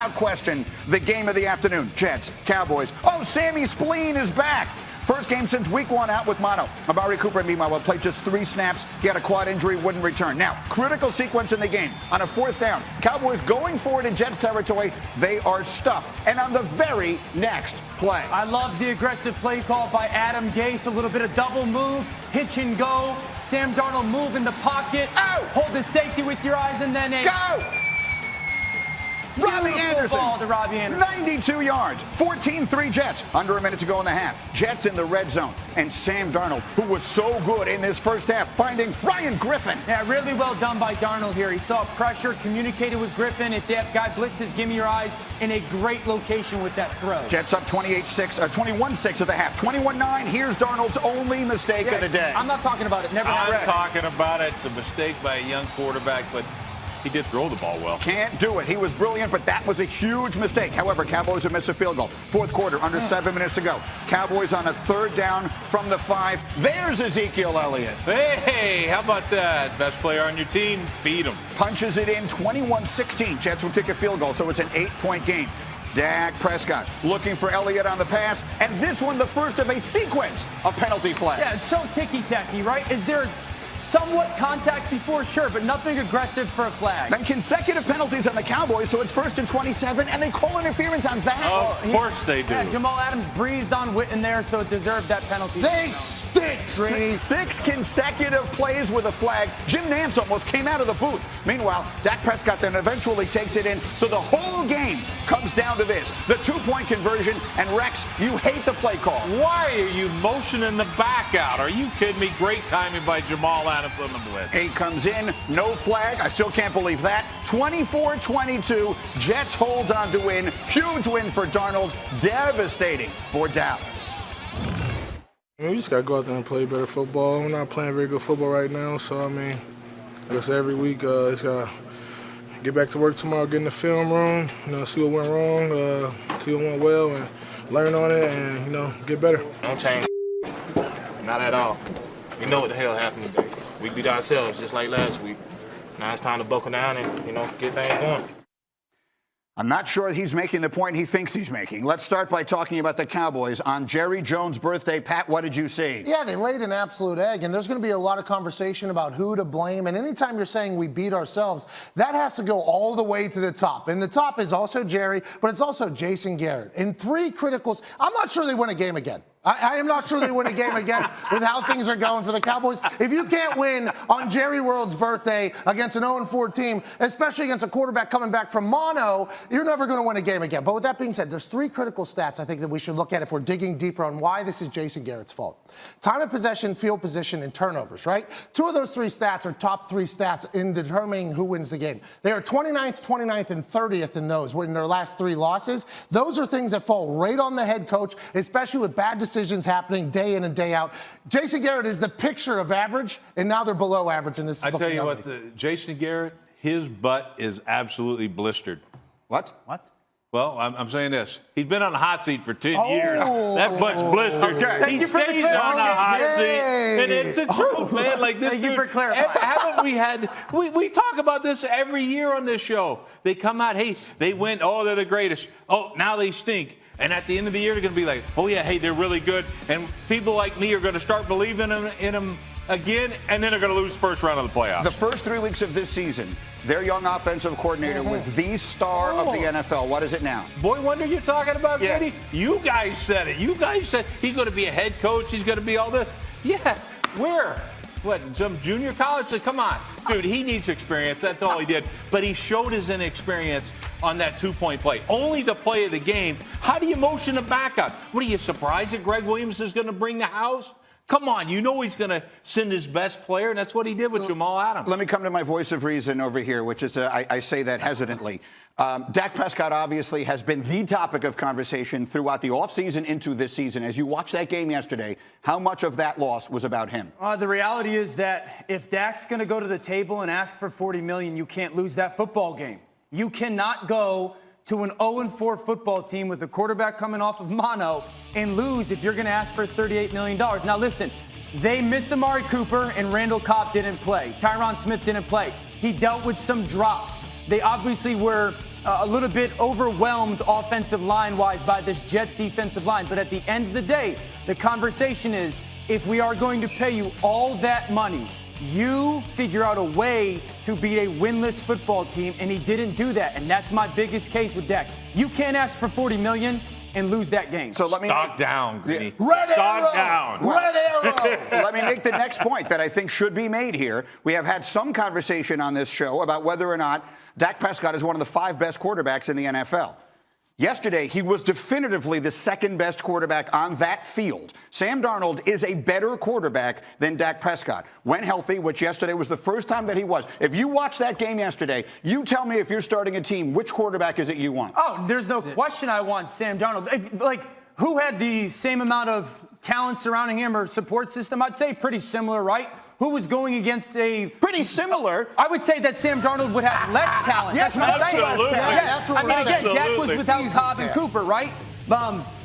Without question, the game of the afternoon. Jets, Cowboys. Oh, Sammy Spleen is back. First game since week 1 out with mono. Amari Cooper, meanwhile, will play just 3 snaps. He had a quad injury, wouldn't return. Now, critical sequence in the game. On a 4th down, Cowboys going forward in Jets territory. They are stuffed. And on the very next play. I love the aggressive play call by Adam Gase. A little bit of double move, hitch and go. Sam Darnold move in the pocket. Ow! Hold the safety with your eyes and then a... Go! Robbie Anderson, ball to Robbie Anderson. 92 yards, 14-3 Jets, under a minute to go in the half. Jets in the red zone, and Sam Darnold, who was so good in this first half, finding Ryan Griffin. Yeah, really well done by Darnold here. He saw pressure, communicated with Griffin. If that guy blitzes, give me your eyes, in a great location with that throw. Jets up 21-6 at the half. 21-9, here's Darnold's only mistake of the day. I'm not talking about it. Never happened. I'm talking about it. It's a mistake by a young quarterback, but he did throw the ball well. Can't do it. He was brilliant, but that was a huge mistake. However, Cowboys have missed a field goal. 4th quarter, under 7 minutes to go. Cowboys on a 3rd down from the 5. There's Ezekiel Elliott. Hey, how about that? Best player on your team, beat him. Punches it in 21-16. Jets will kick a field goal, so it's an 8-point game. Dak Prescott looking for Elliott on the pass, and this one the first of a sequence of penalty flags. Yeah, it's so ticky-tacky, right? Is there somewhat contact before? Sure, but nothing aggressive for a flag. Then consecutive penalties on the Cowboys, so it's 1st and 27, and they call interference on that. Of course they do. Yeah, Jamal Adams breathed on Witten there, so it deserved that penalty. They stink. 6 consecutive plays with a flag. Jim Nantz almost came out of the booth. Meanwhile, Dak Prescott then eventually takes it in, so the whole game comes down to this. The 2-point conversion, and Rex, you hate the play call. Why are you motioning the back out? Are you kidding me? Great timing by Jamal Adams on the blitz. 8 comes in, no flag. I still can't believe that. 24-22, Jets hold on to win. Huge win for Darnold, devastating for Dallas. We just got to go out there and play better football. We're not playing very good football right now, so, I guess every week just got to get back to work tomorrow, get in the film room, see what went wrong, see what went well, and learn on it and, get better. Don't change. Not at all. We know what the hell happened today. We beat ourselves just like last week. Now it's time to buckle down and, get things going. I'm not sure he's making the point he thinks he's making. Let's start by talking about the Cowboys. On Jerry Jones' birthday, Pat, what did you see? Yeah, they laid an absolute egg, and there's going to be a lot of conversation about who to blame. And anytime you're saying we beat ourselves, that has to go all the way to the top. And the top is also Jerry, but it's also Jason Garrett. In 3 criticals, I'm not sure they win a game again. I am not sure they win a game again with how things are going for the Cowboys. If you can't win on Jerry World's birthday against an 0-4 team, especially against a quarterback coming back from mono, you're never going to win a game again. But with that being said, there's 3 critical stats I think that we should look at if we're digging deeper on why this is Jason Garrett's fault. Time of possession, field position, and turnovers, right? 2 of those 3 stats are top 3 stats in determining who wins the game. They are 29th, 29th, and 30th in those in their last 3 losses. Those are things that fall right on the head coach, especially with bad decisions happening day in and day out. Jason Garrett is the picture of average, and now they're below average in this. I tell you what, Jason Garrett, his butt is absolutely blistered. What? Well, I'm saying this. He's been on the hot seat for 10 years. That butt's blistered. Okay. He stays on the hot seat. And it's the truth, man. Like this Thank you for clarifying. Haven't we had, we talk about this every year on this show. They come out, hey, they win. Oh, they're the greatest. Oh, now they stink. And at the end of the year, they're going to be like, oh, yeah, hey, they're really good. And people like me are going to start believing in them again, and then they're going to lose the first round of the playoffs. The first 3 weeks of this season, their young offensive coordinator was the star of the NFL. What is it now? Boy wonder you're talking about, Yeah. Grady? You guys said it. You guys said he's going to be a head coach. He's going to be all this. Yeah, where? What, some junior college? Come on. Dude, he needs experience. That's all he did. But he showed his inexperience on that 2-point play. Only the play of the game. How do you motion a back out? What, are you surprised that Greg Williams is going to bring the house? Come on, you know he's going to send his best player, and that's what he did with Jamal Adams. Let me come to my voice of reason over here, which is, I say that hesitantly. Dak Prescott obviously has been the topic of conversation throughout the offseason into this season. As you watched that game yesterday, how much of that loss was about him? The reality is that if Dak's going to go to the table and ask for $40 million, you can't lose that football game. You cannot go to an 0-4 football team with a quarterback coming off of mono and lose if you're going to ask for $38 million. Now, listen, they missed Amari Cooper and Randall Cobb didn't play. Tyron Smith didn't play. He dealt with some drops. They obviously were a little bit overwhelmed offensive line-wise by this Jets defensive line. But at the end of the day, the conversation is, if we are going to pay you all that money, you figure out a way to beat a winless football team, and he didn't do that. And that's my biggest case with Dak. You can't ask for $40 million and lose that game. So let me Stock down, Greeny. Red Stock arrow! down. Red arrow! Let me make the next point that I think should be made here. We have had some conversation on this show about whether or not Dak Prescott is one of the 5 best quarterbacks in the NFL. Yesterday, he was definitively the second best quarterback on that field. Sam Darnold is a better quarterback than Dak Prescott. When healthy, which yesterday was the first time that he was. If you watch that game yesterday, you tell me if you're starting a team, which quarterback is it you want? Oh, there's no question I want Sam Darnold. Who had the same amount of talent surrounding him or support system? I'd say pretty similar, right? Who was going against a... Pretty similar. I would say that Sam Darnold would have less talent. Yes, that's what I'm saying. absolutely. Yes. That's what I mean, we're again, saying. Dak was without Easy Cobb and there. Cooper, right?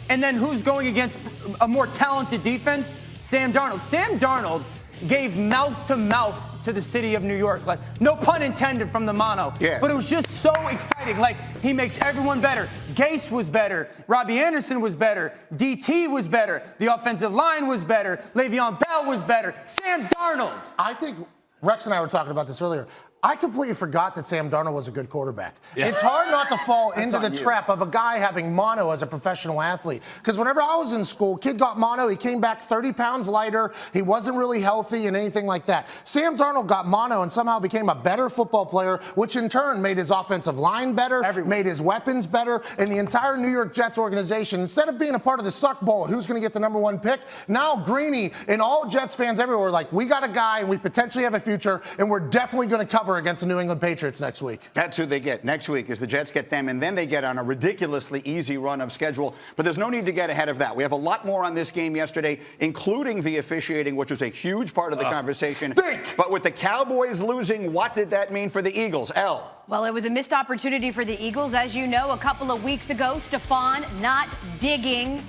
And then who's going against a more talented defense? Sam Darnold. Sam Darnold gave mouth to mouth to the city of New York. Like, no pun intended from the mono. Yeah. But it was just so exciting. Like, he makes everyone better. Gase was better. Robbie Anderson was better. DT was better. The offensive line was better. Le'Veon Bell was better. Sam Darnold. I think Rex and I were talking about this earlier. I completely forgot that Sam Darnold was a good quarterback. Yeah. It's hard not to fall into the trap of a guy having mono as a professional athlete. Because whenever I was in school, kid got mono, he came back 30 pounds lighter, he wasn't really healthy and anything like that. Sam Darnold got mono and somehow became a better football player, which in turn made his offensive line better, made his weapons better, and the entire New York Jets organization, instead of being a part of the suck bowl, who's going to get the #1 pick, now Greeny and all Jets fans everywhere are like, we got a guy and we potentially have a future, and we're definitely going to cover against the New England Patriots next week. That's who they get. Next week is the Jets get them, and then they get on a ridiculously easy run of schedule. But there's no need to get ahead of that. We have a lot more on this game yesterday, including the officiating, which was a huge part of the conversation. Stink! But with the Cowboys losing, what did that mean for the Eagles? Elle? Well, it was a missed opportunity for the Eagles. As you know, a couple of weeks ago, Stephon not digging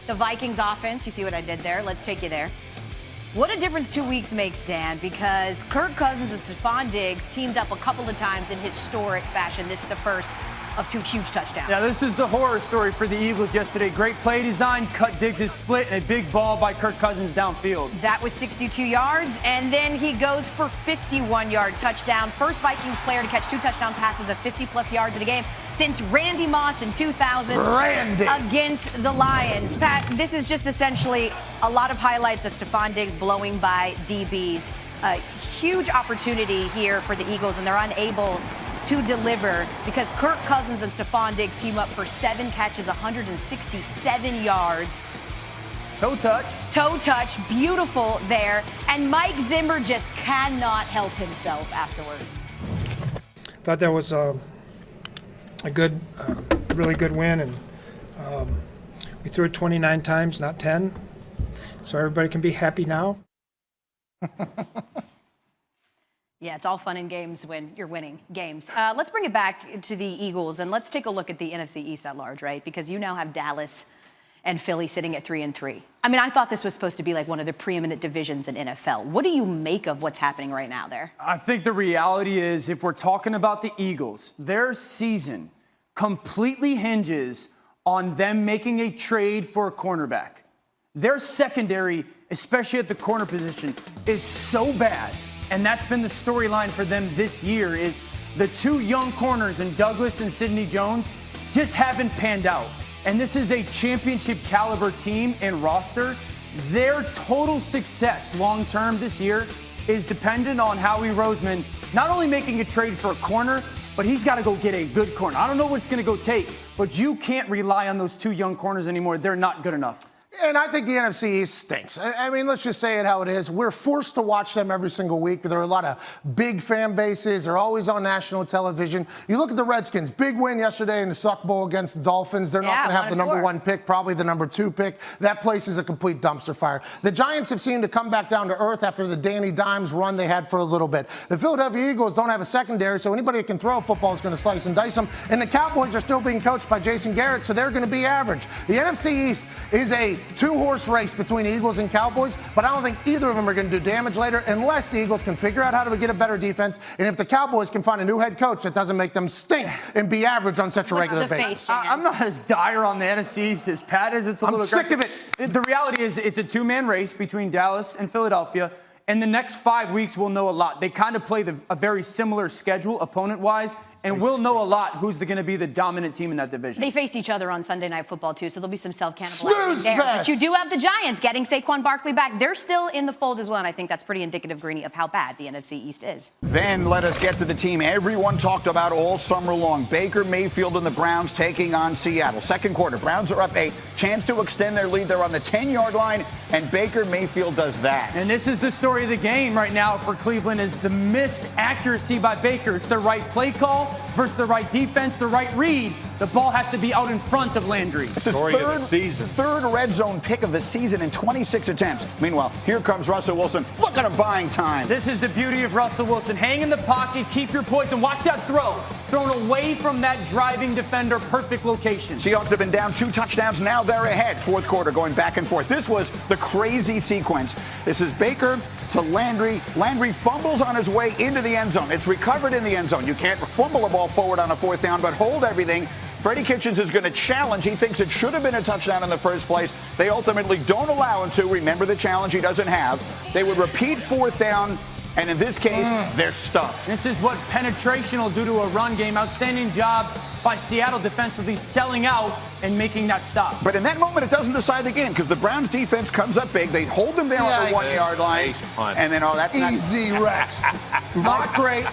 the Vikings offense. You see what I did there? Let's take you there. What a difference 2 weeks makes, Dan, because Kirk Cousins and Stephon Diggs teamed up a couple of times in historic fashion. This is the first of 2 huge touchdowns. Yeah, this is the horror story for the Eagles yesterday. Great play design, cut Diggs' split, and a big ball by Kirk Cousins downfield. That was 62 yards, and then he goes for 51-yard touchdown. First Vikings player to catch 2 touchdown passes of 50-plus yards in a game since Randy Moss in 2000 against the Lions. Pat, this is just essentially a lot of highlights of Stephon Diggs blowing by DBs. A huge opportunity here for the Eagles, and they're unable to deliver because Kirk Cousins and Stephon Diggs team up for 7 catches, 167 yards. Toe touch. Toe touch, beautiful there. And Mike Zimmer just cannot help himself afterwards. Thought that was a good, really good win, and we threw it 29 times, not 10. So everybody can be happy now. Yeah, it's all fun and games when you're winning games. Let's bring it back to the Eagles, and let's take a look at the NFC East at large, right? Because you now have Dallas and Philly sitting at 3-3. I mean, I thought this was supposed to be like one of the preeminent divisions in NFL. What do you make of what's happening right now there? I think the reality is, if we're talking about the Eagles, their season completely hinges on them making a trade for a cornerback. Their secondary, especially at the corner position, is so bad. And that's been the storyline for them this year, is the 2 young corners in Douglas and Sidney Jones just haven't panned out. And this is a championship caliber team and roster. Their total success long-term this year is dependent on Howie Roseman not only making a trade for a corner, but he's got to go get a good corner. I don't know what it's going to go take, but you can't rely on those 2 young corners anymore. They're not good enough. And I think the NFC East stinks. I mean, let's just say it how it is. We're forced to watch them every single week. There are a lot of big fan bases. They're always on national television. You look at the Redskins. Big win yesterday in the Suck Bowl against the Dolphins. They're not going to have the #1 pick, probably the #2 pick. That place is a complete dumpster fire. The Giants have seemed to come back down to earth after the Danny Dimes run they had for a little bit. The Philadelphia Eagles don't have a secondary, so anybody that can throw a football is going to slice and dice them. And the Cowboys are still being coached by Jason Garrett, so they're going to be average. The NFC East is a two-horse race between Eagles and Cowboys, but I don't think either of them are going to do damage later unless the Eagles can figure out how to get a better defense, and if the Cowboys can find a new head coach that doesn't make them stink and be average on such a regular basis. I'm not as dire on the NFC East as Pat is. It's a little sick of it. The reality is it's a two-man race between Dallas and Philadelphia. And the next 5 weeks, we'll know a lot. They kind of play a very similar schedule, opponent-wise, and we'll know a lot who's going to be the dominant team in that division. They face each other on Sunday Night Football, too, so there'll be some self-cannibalizing there. But you do have the Giants getting Saquon Barkley back. They're still in the fold as well, and I think that's pretty indicative, Greeny, of how bad the NFC East is. Then let us get to the team everyone talked about all summer long. Baker Mayfield and the Browns taking on Seattle. Second quarter, Browns are up 8. Chance to extend their lead. They're on the 10-yard line, and Baker Mayfield does that. And this is the story of the game right now for Cleveland is the missed accuracy by Baker. It's the right play call versus the right defense, the right read. The ball has to be out in front of Landry. It's his third red zone pick of the season in 26 attempts. Meanwhile, here comes Russell Wilson. Look at him buying time. This is the beauty of Russell Wilson. Hang in the pocket, keep your poise, and watch that throw. Thrown away from that driving defender, perfect location. Seahawks have been down 2 touchdowns. Now they're ahead. Fourth quarter going back and forth. This was the crazy sequence. This is Baker to Landry. Landry fumbles on his way into the end zone. It's recovered in the end zone. You can't fumble a ball forward on a fourth down, but hold everything. Freddie Kitchens is going to challenge. He thinks it should have been a touchdown in the first place. They ultimately don't allow him to. Remember the challenge he doesn't have. They would repeat fourth down, and in this case, they're stuffed. This is what penetration will do to a run game. Outstanding job by Seattle defensively selling out and making that stop. But in that moment, it doesn't decide the game because the Browns defense comes up big. They hold them there on the 1-yard line. And then, that's easy, Rex. Not great.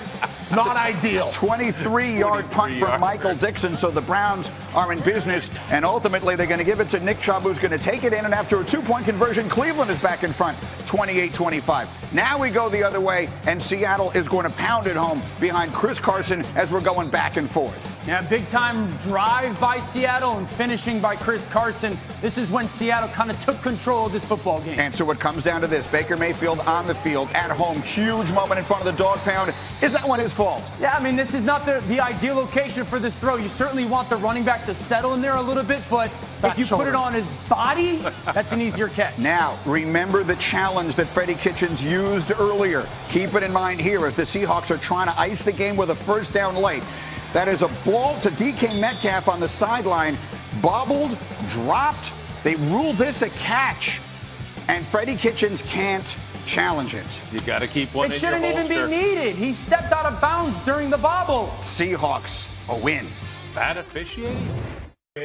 Not ideal. 23-yard punt from Michael Dixon. So the Browns are in business, and ultimately they're going to give it to Nick Chubb, who's going to take it in. And after a 2-point conversion, Cleveland is back in front, 28-25. Now we go the other way, and Seattle is going to pound it home behind Chris Carson as we're going back and forth. Yeah, big-time drive by Seattle and finishing by Chris Carson. This is when Seattle kind of took control of this football game. And so it comes down to this. Baker Mayfield on the field, at home, huge moment in front of the dog pound. Is that one his fault? Yeah, I mean, this is not the ideal location for this throw. You certainly want the running back to settle in there a little bit, but if you put it on his body, that's an easier catch. Now, remember the challenge that Freddie Kitchens used earlier. Keep it in mind here as the Seahawks are trying to ice the game with a first down late. That is a ball to DK Metcalf on the sideline, bobbled, dropped. They ruled this a catch, and Freddie Kitchens can't challenge it. You got to keep one in your holster. It shouldn't even be needed. He stepped out of bounds during the bobble. Seahawks, a win. Bad officiating?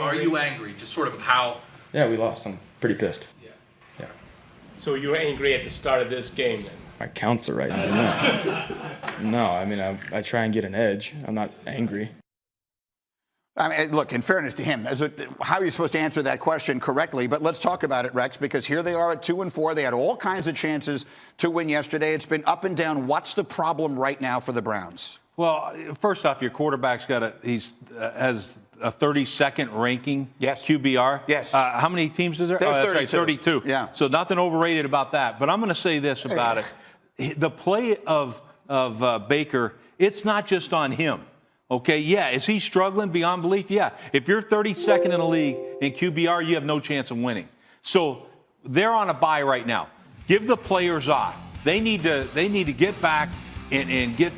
Are you angry? Just sort of how? Yeah, we lost. I'm pretty pissed. Yeah. So you were angry at the start of this game then? My counts are right now. No, I mean, I try and get an edge. I'm not angry. I mean, look, in fairness to him, how are you supposed to answer that question correctly? But let's talk about it, Rex, because here they are at 2-4. They had all kinds of chances to win yesterday. It's been up and down. What's the problem right now for the Browns? Well, first off, your quarterback's has a 32nd ranking. Yes. QBR. Yes. How many teams is there? There's that's 32. Right, 32. Yeah. So nothing overrated about that. But I'm going to say this about it. The play of Baker, it's not just on him. Okay, yeah, is he struggling beyond belief? Yeah. If you're 32nd in the league in QBR, you have no chance of winning. So they're on a bye right now. Give the players off. They need to get back and get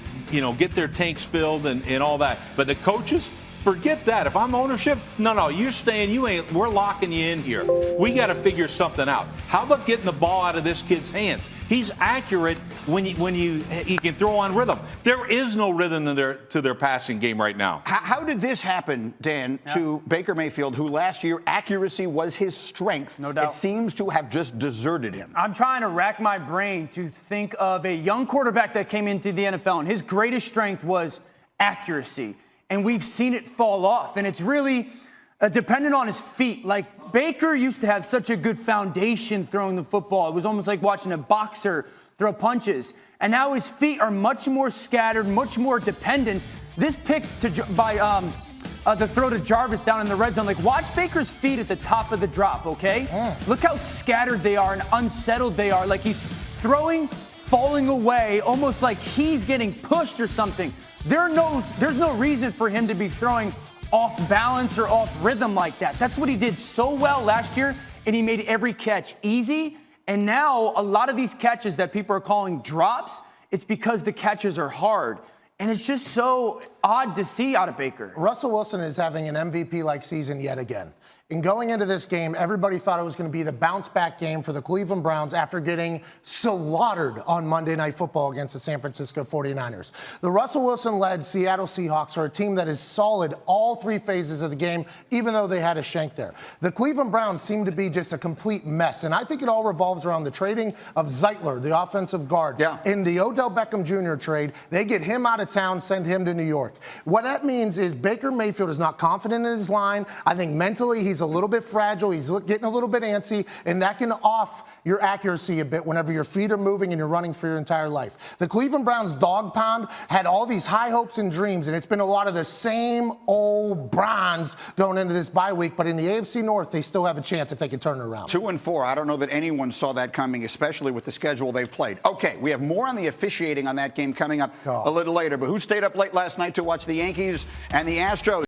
their tanks filled and all that. But the coaches, forget that. If I'm ownership, no, you're staying. We're locking you in here. We got to figure something out. How about getting the ball out of this kid's hands? He's accurate when he can throw on rhythm. There is no rhythm to their passing game right now. How did this happen, Dan, to Baker Mayfield, who last year accuracy was his strength? No doubt. It seems to have just deserted him. I'm trying to rack my brain to think of a young quarterback that came into the NFL, and his greatest strength was accuracy. And we've seen it fall off, and it's really dependent on his feet. Like, Baker used to have such a good foundation throwing the football. It was almost like watching a boxer throw punches. And now his feet are much more scattered, much more dependent. This pick by the throw to Jarvis down in the red zone, like, watch Baker's feet at the top of the drop, okay? Look how scattered they are and unsettled they are. Like, he's throwing, falling away, almost like he's getting pushed or something. There's no reason for him to be throwing off balance or off rhythm like that. That's what he did so well last year, and he made every catch easy. And now a lot of these catches that people are calling drops, it's because the catches are hard. And it's just so odd to see out of Baker. Russell Wilson is having an MVP-like season yet again. And going into this game, everybody thought it was going to be the bounce-back game for the Cleveland Browns after getting slaughtered on Monday Night Football against the San Francisco 49ers. The Russell Wilson-led Seattle Seahawks are a team that is solid all three phases of the game, even though they had a shank there. The Cleveland Browns seem to be just a complete mess, and I think it all revolves around the trading of Zeitler, the offensive guard. Yeah. In the Odell Beckham Jr. trade, they get him out of town, send him to New York. What that means is Baker Mayfield is not confident in his line. I think mentally he's a little bit fragile. He's getting a little bit antsy, and that can off your accuracy a bit whenever your feet are moving and you're running for your entire life. The Cleveland Browns dog pound had all these high hopes and dreams, and it's been a lot of the same old Browns going into this bye week, but in the AFC North, they still have a chance if they can turn it around. 2-4. I don't know that anyone saw that coming, especially with the schedule they've played. Okay, we have more on the officiating on that game coming up a little later, but who stayed up late last night to watch the Yankees and the Astros?